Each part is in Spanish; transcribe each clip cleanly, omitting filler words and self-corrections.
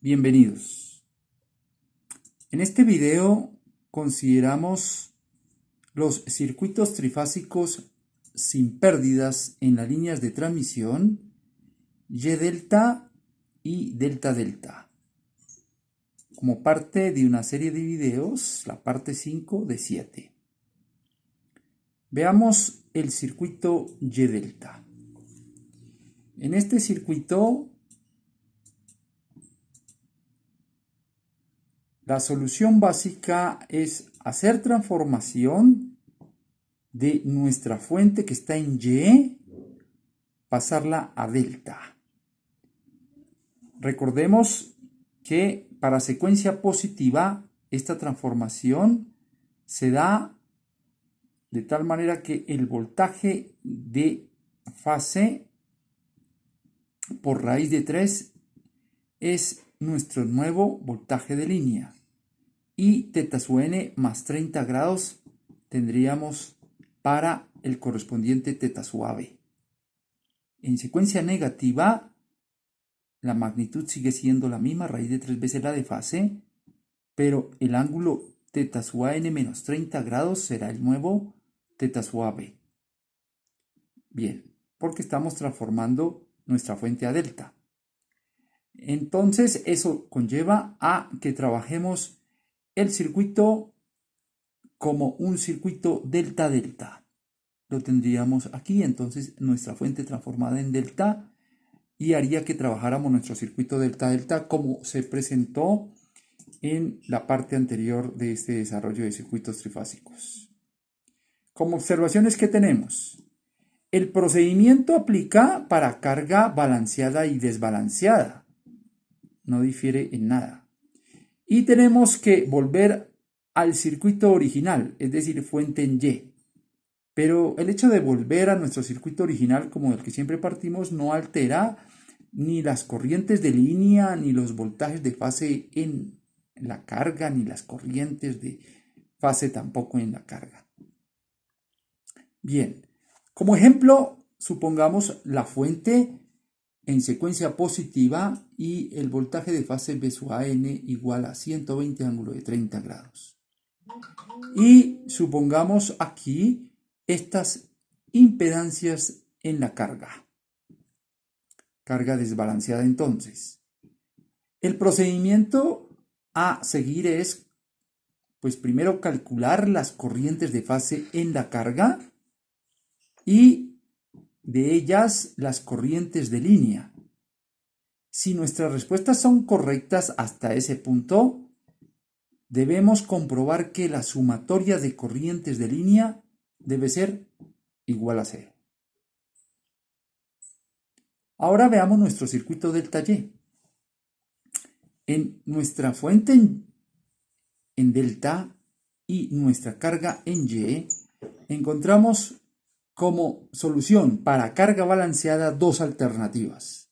Bienvenidos. En este video consideramos los circuitos trifásicos sin pérdidas en las líneas de transmisión Y delta y delta delta, como parte de una serie de videos, la parte 5 de 7. Veamos el circuito Y delta. En este circuito, la solución básica es hacer transformación de nuestra fuente que está en Y, pasarla a delta. Recordemos que para secuencia positiva, esta transformación se da de tal manera que el voltaje de fase por raíz de 3 es nuestro nuevo voltaje de línea. Y teta sub n más 30 grados tendríamos para el correspondiente teta sub AB. En secuencia negativa, la magnitud sigue siendo la misma, raíz de 3 veces la de fase, pero el ángulo teta sub n menos 30 grados será el nuevo teta sub AB. Bien, porque estamos transformando nuestra fuente a delta. Entonces, eso conlleva a que trabajemos el circuito como un circuito delta-delta. Lo tendríamos aquí, entonces nuestra fuente transformada en delta, y haría que trabajáramos nuestro circuito delta-delta como se presentó en la parte anterior de este desarrollo de circuitos trifásicos. Como observaciones que tenemos, el procedimiento aplica para carga balanceada y desbalanceada. No difiere en nada. Y tenemos que volver al circuito original, es decir, fuente en Y. Pero el hecho de volver a nuestro circuito original, como del que siempre partimos, no altera ni las corrientes de línea, ni los voltajes de fase en la carga, ni las corrientes de fase tampoco en la carga. Bien, como ejemplo, supongamos la fuente en secuencia positiva y el voltaje de fase B sub AN igual a 120 ángulo de 30 grados. Y supongamos aquí estas impedancias en la carga. Carga desbalanceada entonces. El procedimiento a seguir es, pues primero calcular las corrientes de fase en la carga y de ellas las corrientes de línea. Si nuestras respuestas son correctas hasta ese punto, debemos comprobar que la sumatoria de corrientes de línea debe ser igual a 0. Ahora veamos nuestro circuito delta Y. En nuestra fuente en delta y nuestra carga en Y, encontramos como solución para carga balanceada dos alternativas.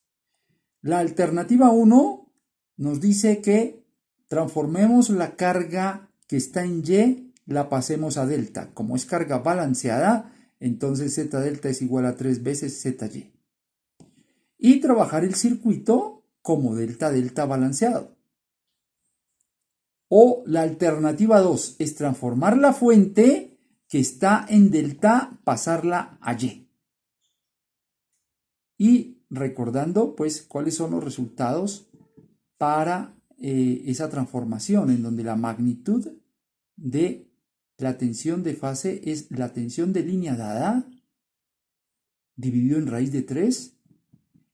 La alternativa 1 nos dice que transformemos la carga que está en Y, la pasemos a delta. Como es carga balanceada, entonces Z delta es igual a 3 veces ZY. Y trabajar el circuito como delta-delta balanceado. O la alternativa 2 es transformar la fuente que está en delta, pasarla a Y. Y recordando pues cuáles son los resultados para esa transformación, en donde la magnitud de la tensión de fase es la tensión de línea dada dividido en raíz de 3,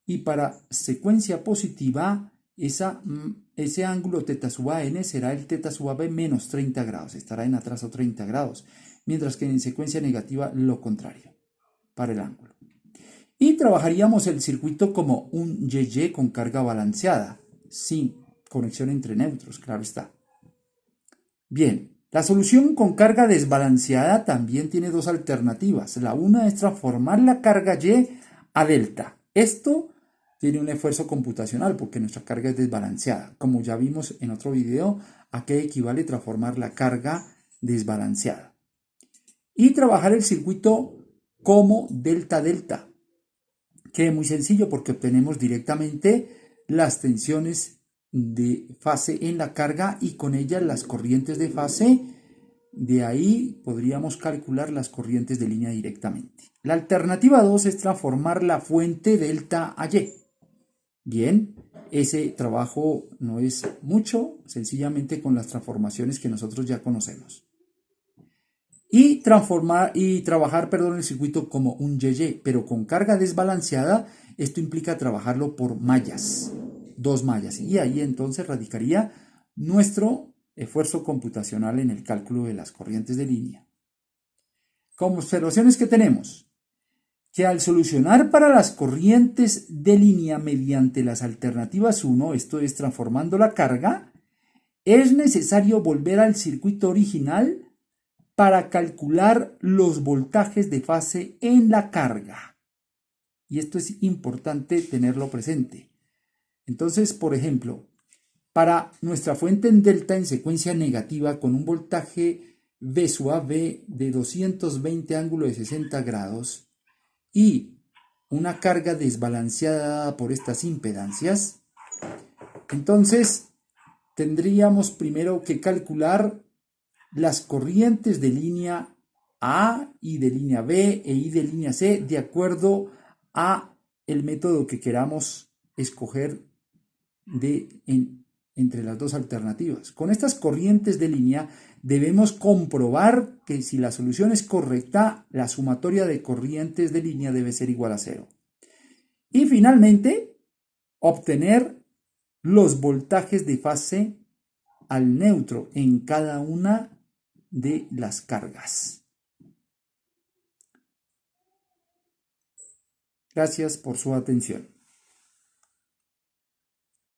y para secuencia positiva ese ángulo teta sub AN será el teta sub AB menos 30 grados, estará en atraso 30 grados, mientras que en secuencia negativa lo contrario para el ángulo. Y trabajaríamos el circuito como un YY con carga balanceada, sin conexión entre neutros, claro está. Bien, la solución con carga desbalanceada también tiene dos alternativas. La una es transformar la carga Y a delta. Esto tiene un esfuerzo computacional porque nuestra carga es desbalanceada. Como ya vimos en otro video, ¿a qué equivale transformar la carga desbalanceada? Y trabajar el circuito como delta-delta, que es muy sencillo porque obtenemos directamente las tensiones de fase en la carga y con ellas las corrientes de fase. De ahí podríamos calcular las corrientes de línea directamente. La alternativa 2 es transformar la fuente delta a Y. Bien, ese trabajo no es mucho, sencillamente con las transformaciones que nosotros ya conocemos. Y trabajar el circuito como un YY, pero con carga desbalanceada. Esto implica trabajarlo por mallas, 2 mallas, y ahí entonces radicaría nuestro esfuerzo computacional en el cálculo de las corrientes de línea. Como observaciones que tenemos, que al solucionar para las corrientes de línea mediante las alternativas 1, esto es transformando la carga, es necesario volver al circuito original para calcular los voltajes de fase en la carga. Y esto es importante tenerlo presente. Entonces, por ejemplo, para nuestra fuente en delta en secuencia negativa con un voltaje V sub AB de 220 ángulo de 60 grados y una carga desbalanceada por estas impedancias, entonces tendríamos primero que calcular las corrientes de línea A y de línea B y de línea C de acuerdo a el método que queramos escoger entre las dos alternativas. Con estas corrientes de línea debemos comprobar que si la solución es correcta, la sumatoria de corrientes de línea debe ser igual a 0. Y finalmente, obtener los voltajes de fase al neutro en cada una de las cargas. Gracias por su atención.